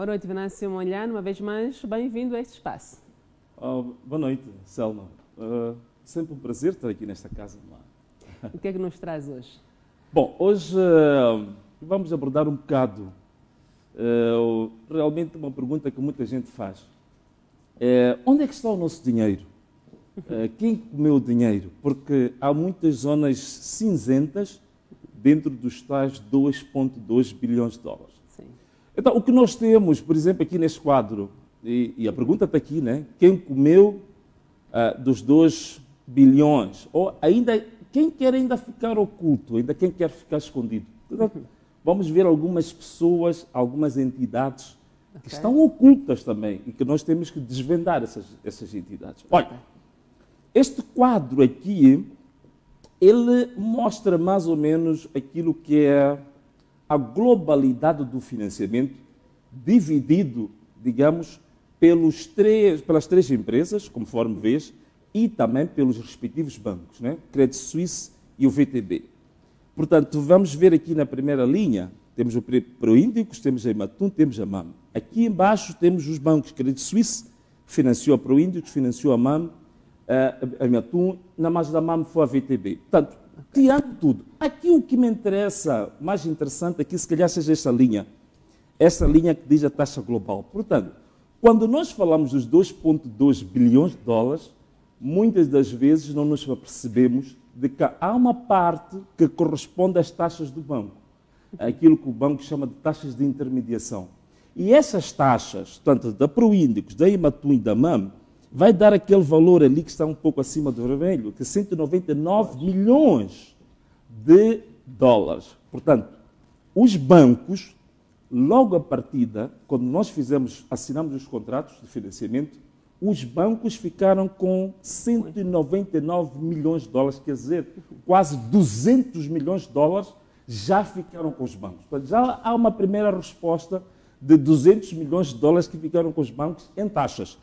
Boa noite, Venâncio Molhano. Uma vez mais, bem-vindo a este espaço. Boa noite, Selma. Sempre um prazer estar aqui nesta casa. O que é que nos traz hoje? Bom, hoje vamos abordar um bocado realmente uma pergunta que muita gente faz. Onde é que está o nosso dinheiro? Quem comeu o dinheiro? Porque há muitas zonas cinzentas dentro dos tais 2,2 bilhões de dólares. Sim. Então, o que nós temos, por exemplo, aqui neste quadro, e a pergunta está aqui, né? Quem comeu dos 2 bilhões? Ou ainda, quem quer ainda ficar oculto? Ainda quem quer ficar escondido? Vamos ver algumas pessoas, algumas entidades que estão ocultas também e que nós temos que desvendar essas entidades. Olha, este quadro aqui, ele mostra mais ou menos aquilo que é a globalidade do financiamento dividido, digamos, pelas três empresas, conforme vês, e também pelos respectivos bancos, né? Credit Suisse e o VTB. Portanto, vamos ver aqui na primeira linha, temos o Proíndicos, temos a Ematum, temos a MAM. Aqui embaixo temos os bancos. Credit Suisse financiou a Proíndicos, financiou a MAM, a Ematum, na mais da MAM foi a VTB. Portanto, tirando tudo, aqui o que me interessa, mais interessante aqui, se calhar seja esta linha que diz a taxa global. Portanto, quando nós falamos dos 2,2 bilhões de dólares, muitas das vezes não nos apercebemos de que há uma parte que corresponde às taxas do banco, aquilo que o banco chama de taxas de intermediação. E essas taxas, tanto da Proíndicos, da Ematum e da MAM, vai dar aquele valor ali que está um pouco acima do vermelho, que é 199 milhões de dólares. Portanto, os bancos, logo à partida, quando nós assinamos os contratos de financiamento, os bancos ficaram com 199 milhões de dólares, quer dizer, quase 200 milhões de dólares já ficaram com os bancos. Portanto, já há uma primeira resposta de 200 milhões de dólares que ficaram com os bancos em taxas.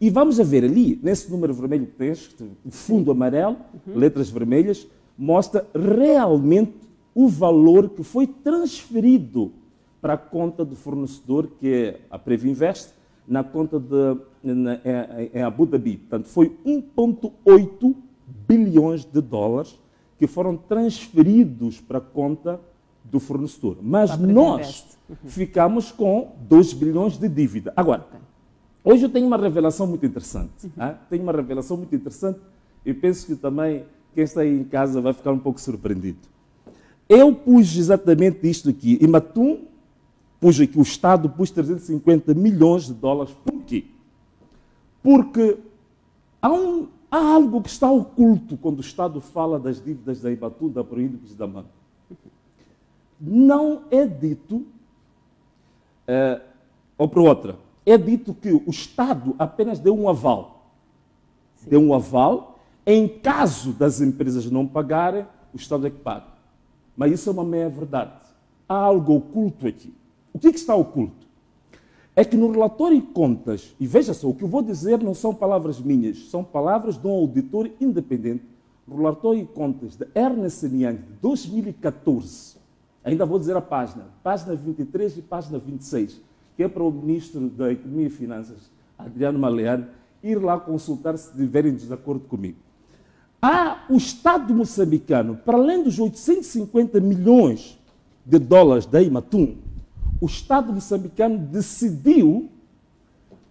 E vamos a ver ali, nesse número vermelho que tens, o fundo amarelo, letras vermelhas, mostra realmente o valor que foi transferido para a conta do fornecedor, que é a Previnvest, na conta em Abu Dhabi. Portanto, foi 1,8 bilhões de dólares que foram transferidos para a conta do fornecedor. Mas nós ficamos com 2 bilhões de dívida. Agora, hoje eu tenho uma revelação muito interessante. Tenho uma revelação muito interessante e penso que também quem está aí em casa vai ficar um pouco surpreendido. Eu pus exatamente isto aqui. Ematum, pus aqui, o Estado pus 350 milhões de dólares. Por quê? Porque há algo que está oculto quando o Estado fala das dívidas da Ematum, da Proíndicos e da MAM. Não é dito, ou para outra, é dito que o Estado apenas deu um aval. Sim. Deu um aval, em caso das empresas não pagarem, o Estado é que paga. Mas isso é uma meia verdade. Há algo oculto aqui. O que está oculto? É que no relatório de contas, e veja só, o que eu vou dizer não são palavras minhas, são palavras de um auditor independente, no relatório de contas de Ernst & Young de 2014, ainda vou dizer a página 23 e página 26, que é para o Ministro da Economia e Finanças, Adriano Maleano, ir lá consultar se estiverem em desacordo comigo. O Estado moçambicano, para além dos 850 milhões de dólares da Ematum, o Estado moçambicano decidiu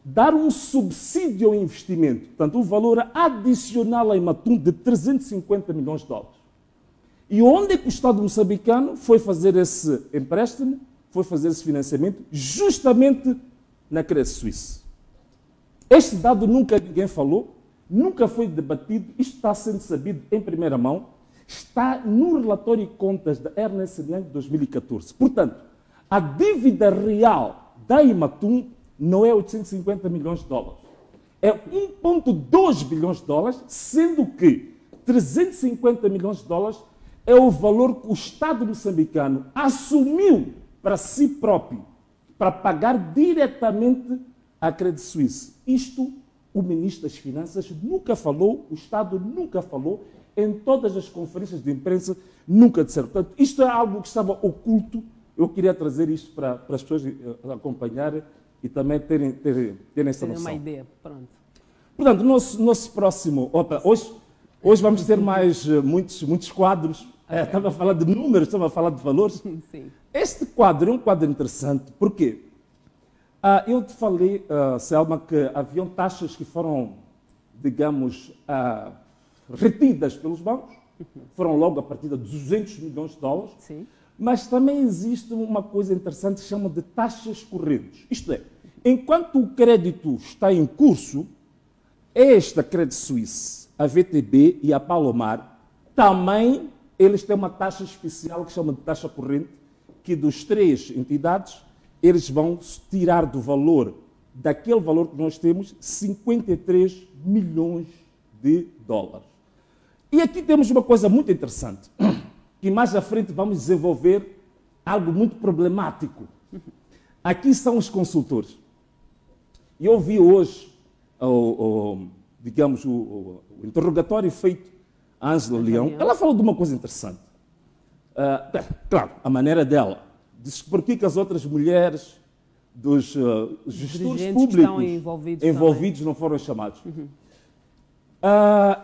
dar um subsídio ao investimento, portanto, um valor adicional à Ematum de 350 milhões de dólares. E onde é que o Estado moçambicano foi fazer esse empréstimo, foi fazer esse financiamento? Justamente na Credit Suisse. Este dado nunca ninguém falou, nunca foi debatido, isto está sendo sabido em primeira mão, está no relatório de contas da Ernst & Young de 2014. Portanto, a dívida real da Ematum não é 850 milhões de dólares. É 1,2 bilhões de dólares, sendo que 350 milhões de dólares é o valor que o Estado moçambicano assumiu para si próprio, para pagar diretamente à Credit Suisse. Isto o Ministro das Finanças nunca falou, o Estado nunca falou, em todas as conferências de imprensa nunca disseram. Portanto, isto é algo que estava oculto. Eu queria trazer isto para as pessoas acompanharem e também terem essa Tem noção. uma ideia, pronto. Portanto, nosso próximo... Hoje vamos ter mais muitos quadros. Estava a falar de números, estava a falar de valores. Sim. Este quadro é um quadro interessante. Por quê? Eu te falei, Selma, que haviam taxas que foram, digamos, retidas pelos bancos. Foram logo a partir de 200 milhões de dólares. Sim. Mas também existe uma coisa interessante que se chama de taxas correntes. Isto é, enquanto o crédito está em curso, esta Credit Suisse, a VTB e a Palomar, também eles têm uma taxa especial que se chama de taxa corrente, que dos três entidades, eles vão tirar do valor, daquele valor que nós temos, 53 milhões de dólares. E aqui temos uma coisa muito interessante, que mais à frente vamos desenvolver algo muito problemático. Aqui são os consultores. E eu vi hoje, digamos, o interrogatório feito a Ângela Leão. Ela falou de uma coisa interessante. Claro, a maneira dela. Diz por que as outras mulheres dos gestores públicos envolvidos não foram chamados.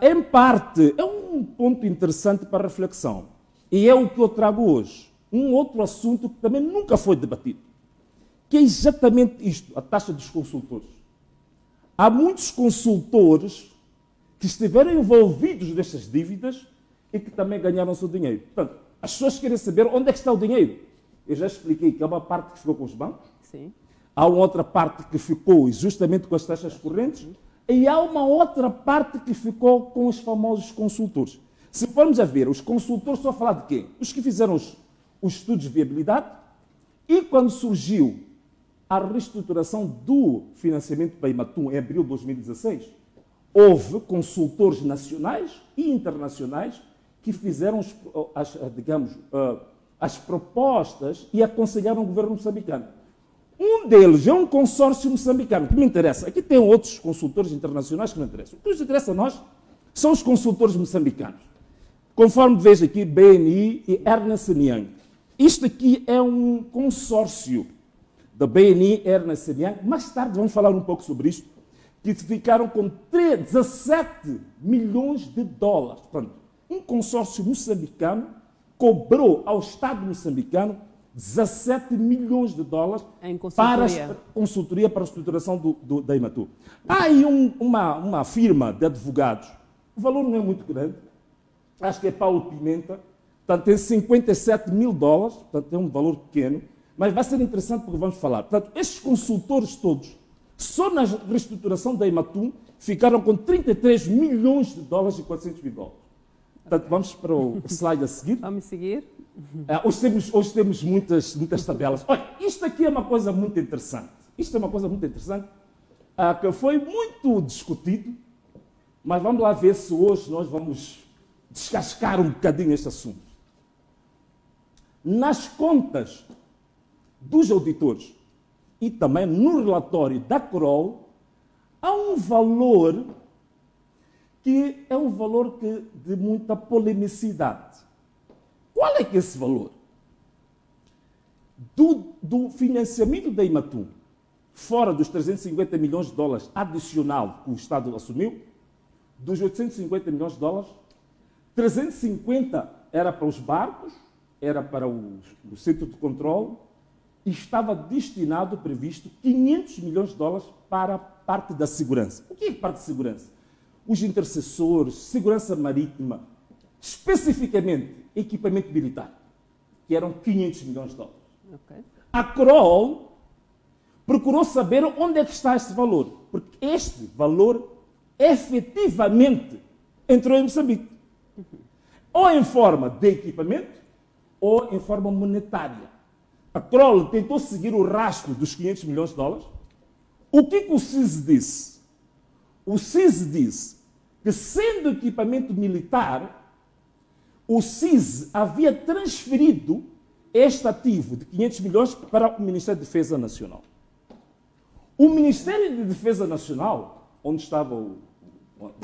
Em parte, é um ponto interessante para reflexão. E é o que eu trago hoje. Um outro assunto que também nunca foi debatido, que é exatamente isto, a taxa dos consultores. Há muitos consultores que estiveram envolvidos nestas dívidas e que também ganharam o seu dinheiro. Portanto, as pessoas querem saber onde é que está o dinheiro. Eu já expliquei que há uma parte que ficou com os bancos, sim, há uma outra parte que ficou justamente com as taxas correntes, e há uma outra parte que ficou com os famosos consultores. Se formos a ver, os consultores estão a falar de quem? Os que fizeram os estudos de viabilidade e quando surgiu a reestruturação do financiamento para Imatum em abril de 2016, houve consultores nacionais e internacionais que fizeram as propostas e aconselharam o governo moçambicano. Um deles é um consórcio moçambicano, que me interessa. Aqui tem outros consultores internacionais que me interessam. O que nos interessa a nós são os consultores moçambicanos. Conforme vejo aqui, BNI e Ernst Young. Isto aqui é um consórcio da BNI e Ernst Young. Mais tarde vamos falar um pouco sobre isto. Que ficaram com 17 milhões de dólares. Portanto, um consórcio moçambicano cobrou ao Estado moçambicano 17 milhões de dólares para a consultoria para a estruturação da Imatum. Há aí uma firma de advogados, o valor não é muito grande, acho que é Paulo Pimenta, portanto tem 57 mil dólares, portanto é um valor pequeno, mas vai ser interessante porque vamos falar. Portanto, estes consultores todos, só na reestruturação da Imatum, ficaram com 33 milhões de dólares e 400 mil dólares. Portanto, vamos para o slide a seguir. Vamos seguir. Hoje temos muitas tabelas. Olha, isto aqui é uma coisa muito interessante. Isto é uma coisa muito interessante que foi muito discutido, mas vamos lá ver se hoje nós vamos descascar um bocadinho este assunto. Nas contas dos auditores e também no relatório da Kroll, há um valor que é um valor de muita polemicidade. Qual é que é esse valor? Do financiamento da Imatum, fora dos 350 milhões de dólares adicional que o Estado assumiu, dos 850 milhões de dólares, 350 era para os barcos, era para o centro de controle, e estava destinado, previsto, 500 milhões de dólares para a parte da segurança. O que é parte de segurança? Os intercessores, segurança marítima, especificamente equipamento militar, que eram 500 milhões de dólares. Okay. A Kroll procurou saber onde é que está esse valor, porque este valor efetivamente entrou em Moçambique. Ou em forma de equipamento, ou em forma monetária. A Kroll tentou seguir o rastro dos 500 milhões de dólares. O que o CIS disse? O CIS disse que, sendo equipamento militar, o CIS havia transferido este ativo de 500 milhões para o Ministério da Defesa Nacional. O Ministério da Defesa Nacional, onde estava o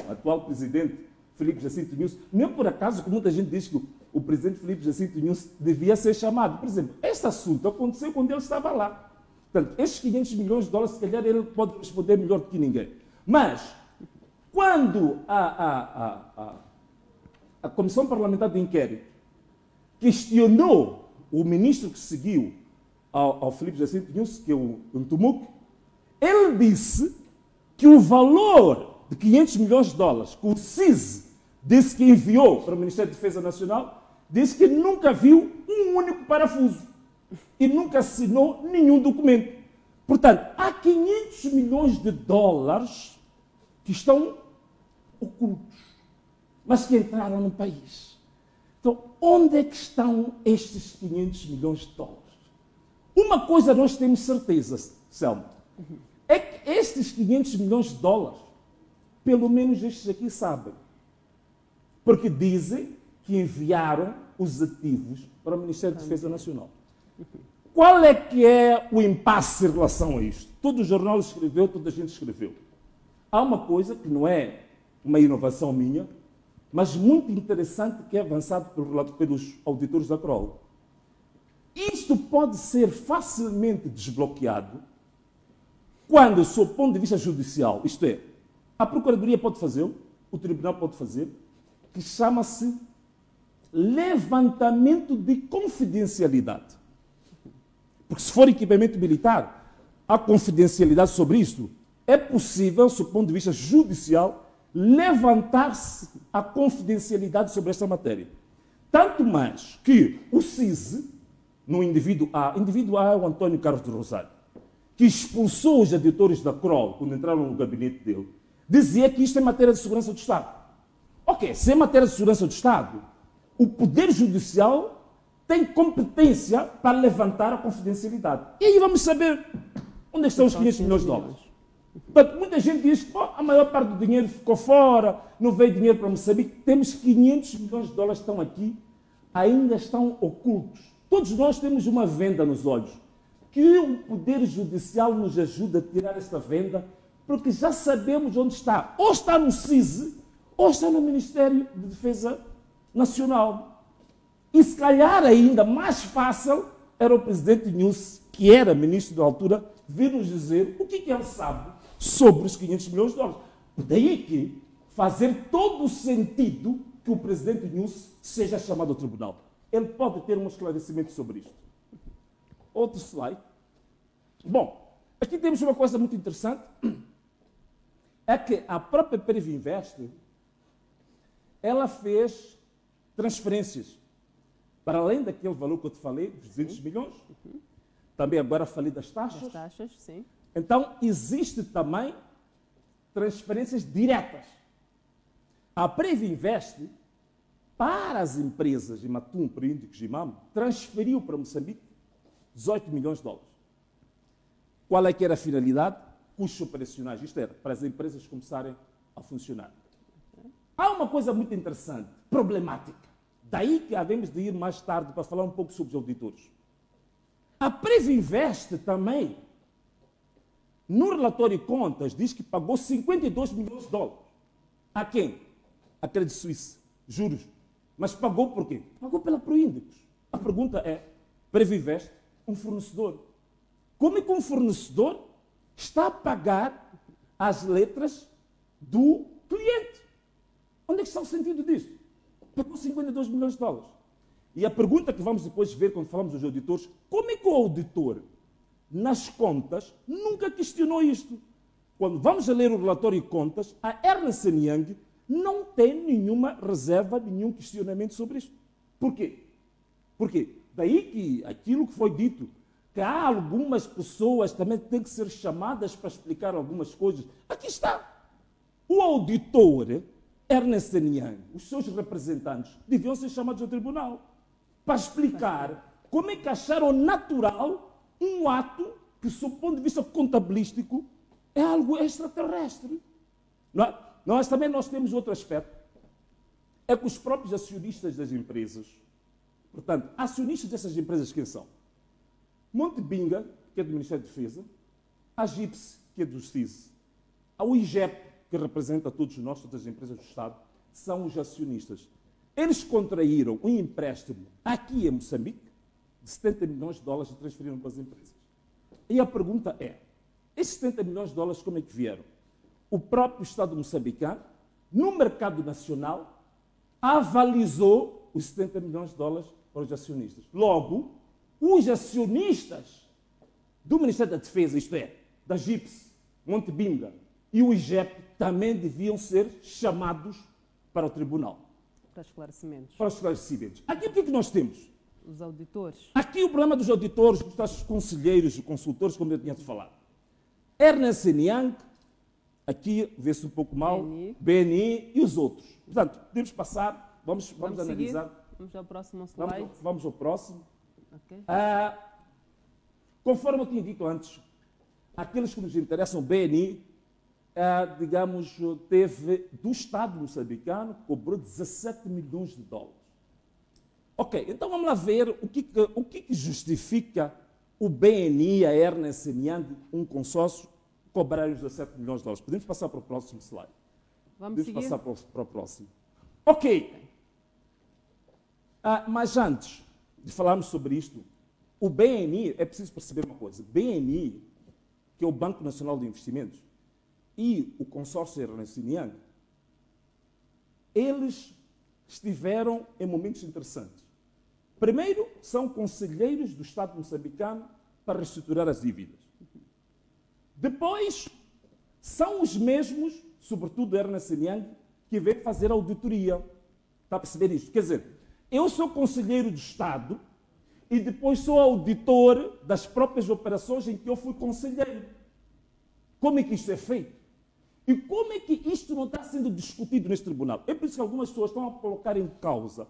atual presidente Filipe Jacinto Nunes, nem por acaso que muita gente diz que o presidente Filipe Jacinto Nunes devia ser chamado. Por exemplo, este assunto aconteceu quando ele estava lá. Portanto, esses 500 milhões de dólares, se calhar, ele pode responder melhor do que ninguém. Mas, quando a Comissão Parlamentar de Inquérito questionou o ministro que seguiu ao Filipe Jacinto Nunes, que é o Ntumuk, ele disse que o valor de 500 milhões de dólares que o CIS disse que enviou para o Ministério da Defesa Nacional, disse que nunca viu um único parafuso e nunca assinou nenhum documento. Portanto, há 500 milhões de dólares que estão ocultos, mas que entraram no país. Então, onde é que estão estes 500 milhões de dólares? Uma coisa nós temos certeza, Selma, é que estes 500 milhões de dólares, pelo menos estes aqui sabem, porque dizem que enviaram os ativos para o Ministério da Defesa Nacional. Qual é que é o impasse em relação a isto? Todo o jornal escreveu, toda a gente escreveu. Há uma coisa que não é uma inovação minha, mas muito interessante, que é avançado pelos auditores da Kroll. Isto pode ser facilmente desbloqueado quando, sob o ponto de vista judicial, isto é, a Procuradoria pode fazê-lo, o Tribunal pode fazer, que chama-se levantamento de confidencialidade. Porque se for equipamento militar, há confidencialidade sobre isto. É possível, sob o ponto de vista judicial, levantar-se a confidencialidade sobre esta matéria. Tanto mais que o CIS, no indivíduo A é o António Carlos de Rosário, que expulsou os editores da Kroll quando entraram no gabinete dele, dizia que isto é matéria de segurança do Estado. Ok, se é matéria de segurança do Estado, o Poder Judicial tem competência para levantar a confidencialidade. E aí vamos saber onde estão os 500 milhões de dólares. Portanto, muita gente diz que a maior parte do dinheiro ficou fora, não veio dinheiro para Moçambique. Temos 500 milhões de dólares que estão aqui, ainda estão ocultos. Todos nós temos uma venda nos olhos. Que o Poder Judicial nos ajude a tirar esta venda, porque já sabemos onde está. Ou está no CIS, ou está no Ministério de Defesa Nacional. E se calhar ainda mais fácil era o presidente Nunes, que era ministro da altura, vir nos dizer o que ele sabe sobre os 500 milhões de dólares. Daí que fazer todo o sentido que o presidente Nunes seja chamado ao tribunal. Ele pode ter um esclarecimento sobre isto. Outro slide. Bom, aqui temos uma coisa muito interessante. É que a própria Previnvest, ela fez transferências. Para além daquele valor que eu te falei, dos 200 milhões, também agora falei das taxas. Das taxas, sim. Então, existe também transferências diretas. A Previnvest, para as empresas de Matum, Príndico e Jimam, transferiu para Moçambique 18 milhões de dólares. Qual é que era a finalidade? Custos operacionais. Isto era, para as empresas começarem a funcionar. Há uma coisa muito interessante, problemática. Daí que havemos de ir mais tarde para falar um pouco sobre os auditores. A Previnvest também, no relatório de contas, diz que pagou 52 milhões de dólares. A quem? A Credit Suisse. Juros. Mas pagou por quê? Pagou pela Proíndicos. A pergunta é, Previnvest, um fornecedor. Como é que um fornecedor está a pagar as letras do cliente? Onde é que está o sentido disso? Pagou 52 milhões de dólares. E a pergunta que vamos depois ver quando falamos dos auditores, como é que o auditor, nas contas, nunca questionou isto? Quando vamos a ler o relatório de contas, a Ernst Young não tem nenhuma reserva, nenhum questionamento sobre isto. Por quê? Porque daí que aquilo que foi dito, que há algumas pessoas também que têm que ser chamadas para explicar algumas coisas. Aqui está. O auditor, Ernst Young, os seus representantes, deviam ser chamados ao tribunal para explicar como é que acharam natural um ato que, sob o ponto de vista contabilístico, é algo extraterrestre. Não é? Nós também temos outro aspecto. É que os próprios acionistas das empresas, portanto, acionistas dessas empresas quem são? Montebinga, que é do Ministério da Defesa, a GIPSE, que é do CIS, a UIGEP, que representa todos nós, todas as empresas do Estado, são os acionistas. Eles contraíram um empréstimo aqui em Moçambique de 70 milhões de dólares e transferiram para as empresas. E a pergunta é, esses 70 milhões de dólares como é que vieram? O próprio Estado moçambicano, no mercado nacional, avalizou os 70 milhões de dólares para os acionistas. Logo, os acionistas do Ministério da Defesa, isto é, da GIPS, Montebinga e o IGEP, também deviam ser chamados para o tribunal. Para esclarecimentos. Para os esclarecimentos. Aqui o que é que nós temos? Os auditores. Aqui o problema dos auditores, dos conselheiros, dos consultores, como eu tinha falado. Ernst Young, aqui vê-se um pouco mal, BNI e os outros. Portanto, podemos passar, vamos analisar. Vamos ao próximo slide. Vamos ao próximo. Okay. Conforme eu tinha dito antes, aqueles que nos interessam, BNI, digamos, teve do Estado moçambicano, cobrou 17 milhões de dólares. Ok, então vamos lá ver o que justifica o BNI e a Ernst Young, um consórcio, cobrarem os 17 milhões de dólares. Podemos passar para o próximo slide. Podemos passar para o próximo. Ok. Mas antes de falarmos sobre isto, o BNI, é preciso perceber uma coisa. BNI, que é o Banco Nacional de Investimentos, e o consórcio Ernst Young, eles estiveram em momentos interessantes. Primeiro, são conselheiros do Estado moçambicano para reestruturar as dívidas. Depois, são os mesmos, sobretudo Ernst Young, que vem fazer auditoria. Está a perceber isto? Quer dizer, eu sou conselheiro do Estado e depois sou auditor das próprias operações em que eu fui conselheiro. Como é que isto é feito? E como é que isto não está sendo discutido neste tribunal? É por isso que algumas pessoas estão a colocar em causa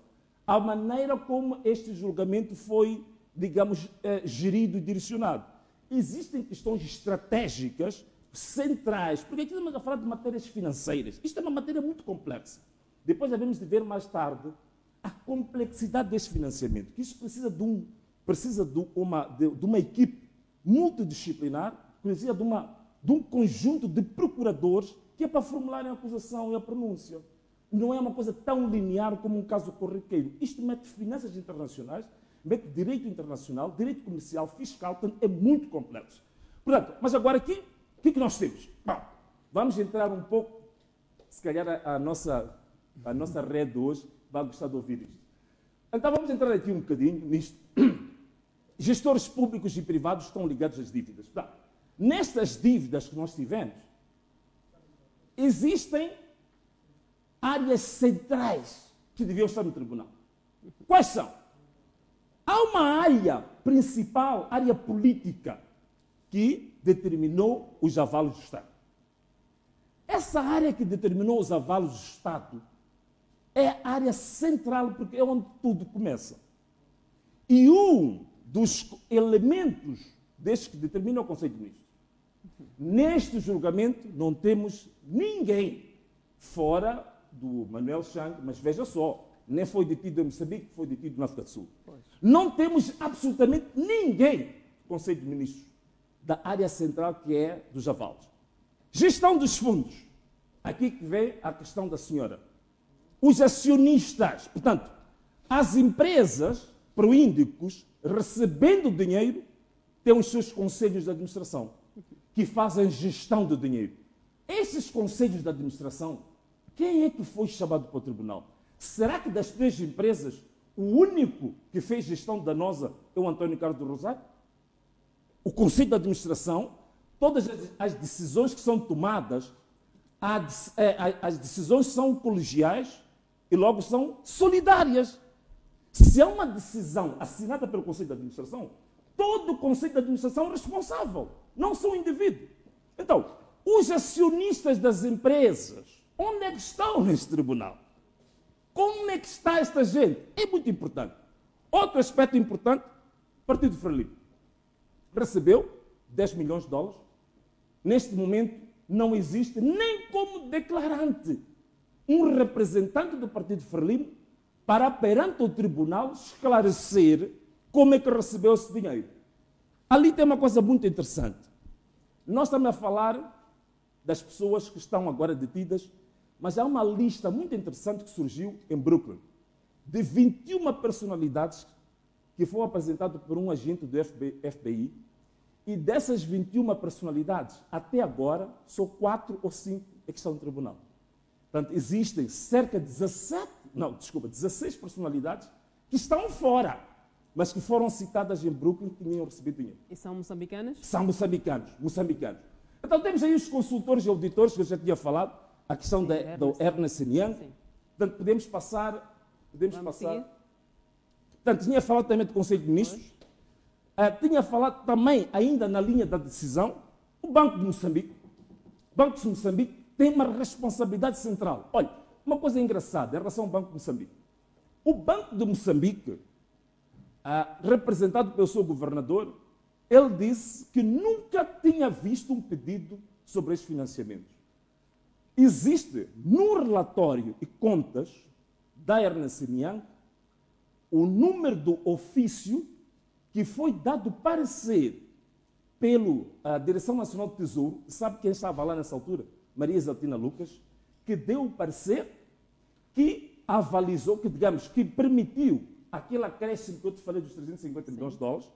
a maneira como este julgamento foi, digamos, gerido e direcionado. Existem questões estratégicas centrais, porque aqui estamos a falar de matérias financeiras. Isto é uma matéria muito complexa. Depois devemos de ver mais tarde a complexidade deste financiamento, que isso precisa de uma equipe multidisciplinar, precisa de um conjunto de procuradores que é para formularem a acusação e a pronúncia. Não é uma coisa tão linear como um caso corriqueiro. Isto mete finanças internacionais, mete direito internacional, direito comercial, fiscal, portanto, é muito complexo. Portanto, mas agora aqui, o que é que nós temos? Bom, vamos entrar um pouco, se calhar a nossa rede hoje vai gostar de ouvir isto. Então vamos entrar aqui um bocadinho nisto. Gestores públicos e privados estão ligados às dívidas. Portanto, nestas dívidas que nós tivemos, existem áreas centrais que deviam estar no tribunal. Quais são? Há uma área principal, área política, que determinou os avalos do Estado. Essa área que determinou os avalos do Estado é a área central, porque é onde tudo começa. E um dos elementos destes que determina o Conselho de Ministros. Neste julgamento não temos ninguém fora do Manuel Chang, mas veja só, nem foi detido em Moçambique, foi detido na África do Sul. Não temos absolutamente ninguém do Conselho de Ministros da área central, que é dos avalos. Gestão dos fundos. Aqui que vem a questão da senhora. Os acionistas, portanto, as empresas proíndicos, recebendo dinheiro, têm os seus conselhos de administração, que fazem gestão do dinheiro. Esses conselhos de administração, quem é que foi chamado para o tribunal? Será que das três empresas, o único que fez gestão danosa é o António Carlos do Rosário? O conselho de administração, todas as decisões que são tomadas, as decisões são colegiais e logo são solidárias. Se há uma decisão assinada pelo conselho de administração, todo o conselho de administração é responsável, não só o indivíduo. Então, os acionistas das empresas, onde é que estão neste tribunal? Como é que está esta gente? É muito importante. Outro aspecto importante, Partido Frelimo recebeu 10 milhões de dólares. Neste momento, não existe nem como declarante um representante do Partido Frelimo para, perante o tribunal, esclarecer como é que recebeu esse dinheiro. Ali tem uma coisa muito interessante. Nós estamos a falar das pessoas que estão agora detidas, mas há uma lista muito interessante que surgiu em Brooklyn, de 21 personalidades que foram apresentadas por um agente do FBI E dessas 21 personalidades, até agora, só 4 ou 5 é que estão no tribunal. Portanto, existem cerca de 16 personalidades que estão fora, mas que foram citadas em Brooklyn que tinham recebido dinheiro. E são moçambicanas? São moçambicanos. Então temos aí os consultores e auditores, que eu já tinha falado, a questão do Ernst Young. Sim. Portanto, podemos passar. Seguir? Portanto, tinha falado também do Conselho de Ministros. Tinha falado também, ainda na linha da decisão, o Banco de Moçambique. O Banco de Moçambique tem uma responsabilidade central. Olha, uma coisa engraçada em relação ao Banco de Moçambique. O Banco de Moçambique, representado pelo seu governador, ele disse que nunca tinha visto um pedido sobre estes financiamentos. Existe no relatório e contas da Ernst Young o número do ofício que foi dado parecer pela Direção Nacional do Tesouro. Sabe quem estava lá nessa altura? Maria Exaltina Lucas, que deu o parecer que avalizou, que permitiu aquele acréscimo que eu te falei dos 350 milhões de dólares.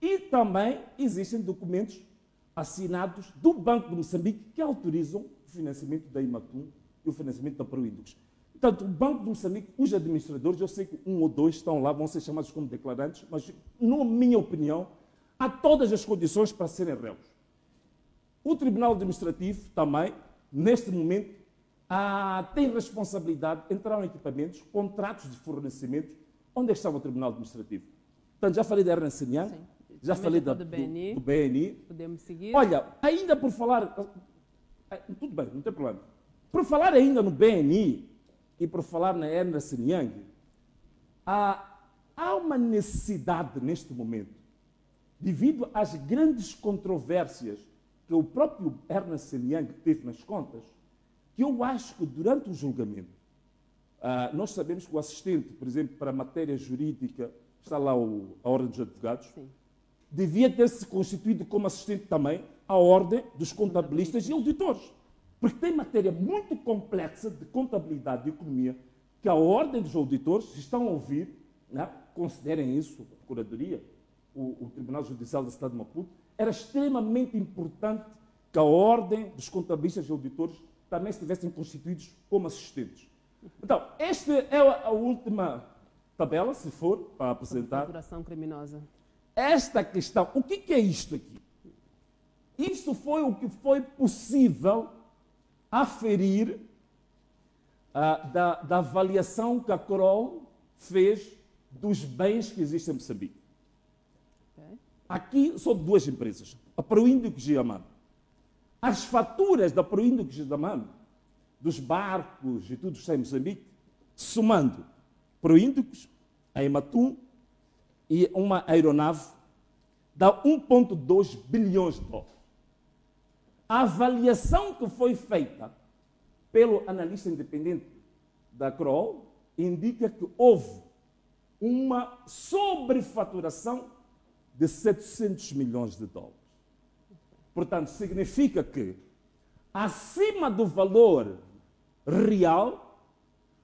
E também existem documentos assinados do Banco de Moçambique que autorizam o financiamento da Imatum e o financiamento da Proindux. Portanto, o Banco de Moçambique, os administradores, eu sei que 1 ou 2 estão lá, vão ser chamados como declarantes, mas, na minha opinião, há todas as condições para serem réus. O Tribunal Administrativo também, neste momento, tem responsabilidade de entrar em equipamentos, contratos de fornecimento. Onde é que estava o Tribunal Administrativo? Portanto, já falei da Ernst Young, já falei do BNI. Podemos seguir. Olha, ainda por falar... Tudo bem, não tem problema. Por falar ainda no BNI e por falar na Ernst Young, há uma necessidade neste momento, devido às grandes controvérsias que o próprio Ernst Young teve nas contas, que eu acho que durante o julgamento, nós sabemos que o assistente, por exemplo, para a matéria jurídica, está lá a Ordem dos Advogados, Sim. devia ter se constituído como assistente também à Ordem dos Contabilistas e Auditores. Porque tem matéria muito complexa de contabilidade e economia que a Ordem dos Auditores estão a ouvir, né? Considerem isso, a Procuradoria, o Tribunal Judicial da cidade de Maputo. Era extremamente importante que a Ordem dos Contabilistas e Auditores também estivessem constituídos como assistentes. Então, esta é a última tabela, se for, para apresentar. Faturação criminosa. Esta questão, o que é isto aqui? Isto foi o que foi possível aferir da avaliação que a Kroll fez dos bens que existem em Moçambique. Okay. Aqui são 2 empresas, a Proindux e a MAM. As faturas da Proindux e da MAM, dos barcos e tudo que está em Moçambique, somando Proindux, a Imatum e uma aeronave, dá 1,2 bilhões de dólares. A avaliação que foi feita pelo analista independente da Kroll indica que houve uma sobrefaturação de 700 milhões de dólares. Portanto, significa que, acima do valor real,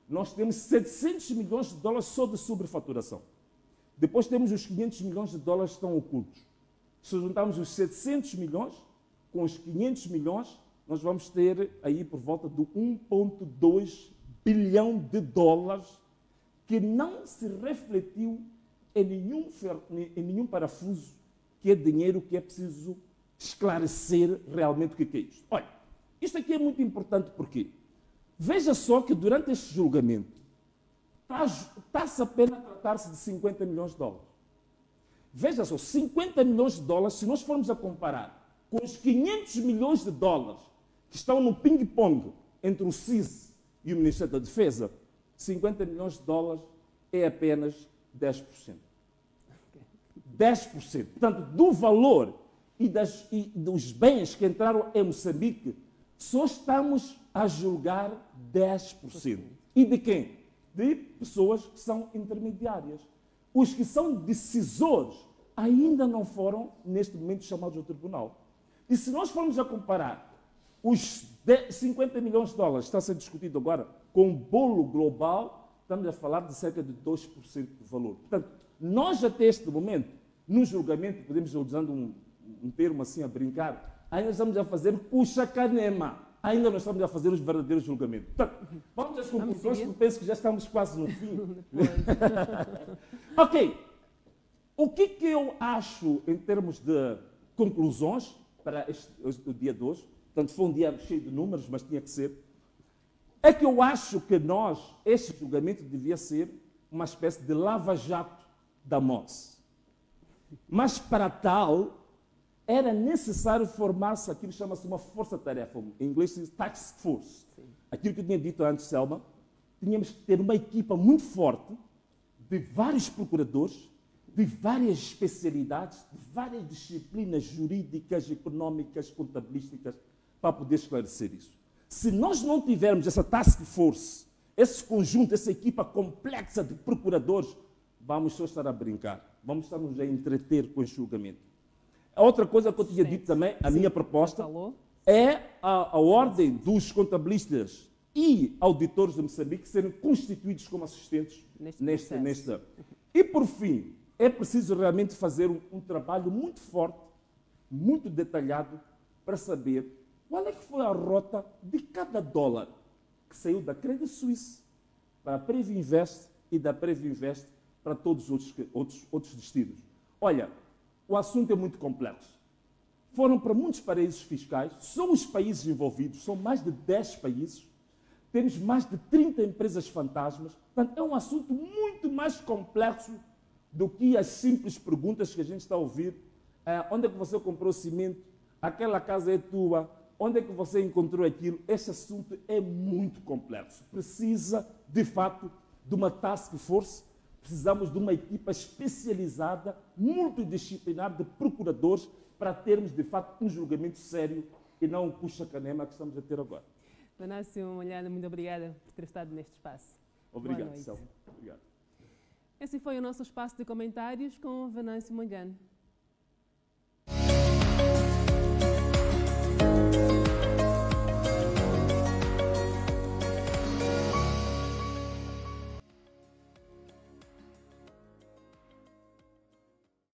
nós temos 700 milhões de dólares só de sobrefaturação. Depois temos os 500 milhões de dólares que estão ocultos. Se juntarmos os 700 milhões com os 500 milhões, nós vamos ter aí por volta de 1,2 bilhão de dólares que não se refletiu em nenhum parafuso, que é dinheiro que é preciso esclarecer realmente o que é isto. Olha, isto aqui é muito importante porque veja só que durante este julgamento está-se apenas a tratar-se de 50 milhões de dólares. Veja só, 50 milhões de dólares, se nós formos a comparar com os 500 milhões de dólares que estão no ping-pong entre o CIS e o Ministério da Defesa, 50 milhões de dólares é apenas 10%. 10%. Portanto, do valor e dos bens que entraram em Moçambique, só estamos a julgar 10%. E de quem? De pessoas que são intermediárias. Os que são decisores ainda não foram, neste momento, chamados ao tribunal. E se nós formos a comparar os 50 milhões de dólares que está sendo discutido agora com o bolo global, estamos a falar de cerca de 2% do valor. Portanto, nós até este momento, no julgamento, podemos usando um termo assim a brincar, ainda estamos a fazer puxa-canema. Ainda não estamos a fazer os verdadeiros julgamentos. Portanto, vamos às conclusões, porque penso que já estamos quase no fim. Ok. O que eu acho em termos de conclusões para o dia de hoje? Portanto, foi um dia cheio de números, mas tinha que ser. É que eu acho que este julgamento devia ser uma espécie de lava-jato da MOS. Mas para tal, era necessário formar-se aquilo que chama-se uma força-tarefa, em inglês diz task force. Sim. Aquilo que eu tinha dito antes, Selma, tínhamos que ter uma equipa muito forte de vários procuradores, de várias especialidades, de várias disciplinas jurídicas, económicas, contabilísticas, para poder esclarecer isso. Se nós não tivermos essa task force, esse conjunto, essa equipa complexa de procuradores, vamos só estar a brincar, vamos estar nos a entreter com o julgamento. A outra coisa que eu tinha dito também, a minha proposta, é a ordem dos contabilistas e auditores de Moçambique serem constituídos como assistentes nesta. E, por fim, é preciso realmente fazer um trabalho muito forte, muito detalhado, para saber qual é que foi a rota de cada dólar que saiu da Credit Suisse para a Previnvest e da Previnvest para todos os outros destinos. Olha, o assunto é muito complexo. Foram para muitos paraísos fiscais, são os países envolvidos, são mais de 10 países, temos mais de 30 empresas fantasmas, portanto, é um assunto muito mais complexo do que as simples perguntas que a gente está a ouvir. Onde é que você comprou cimento? Aquela casa é tua? Onde é que você encontrou aquilo? Este assunto é muito complexo. Precisa, de fato, de uma task force. Precisamos de uma equipa especializada, multidisciplinar de procuradores para termos, de fato, um julgamento sério e não um puxa-canema que estamos a ter agora. Venâncio Monlhano, muito obrigada por ter estado neste espaço. Obrigado, Selma. Obrigado. Esse foi o nosso espaço de comentários com Venâncio Monlhano.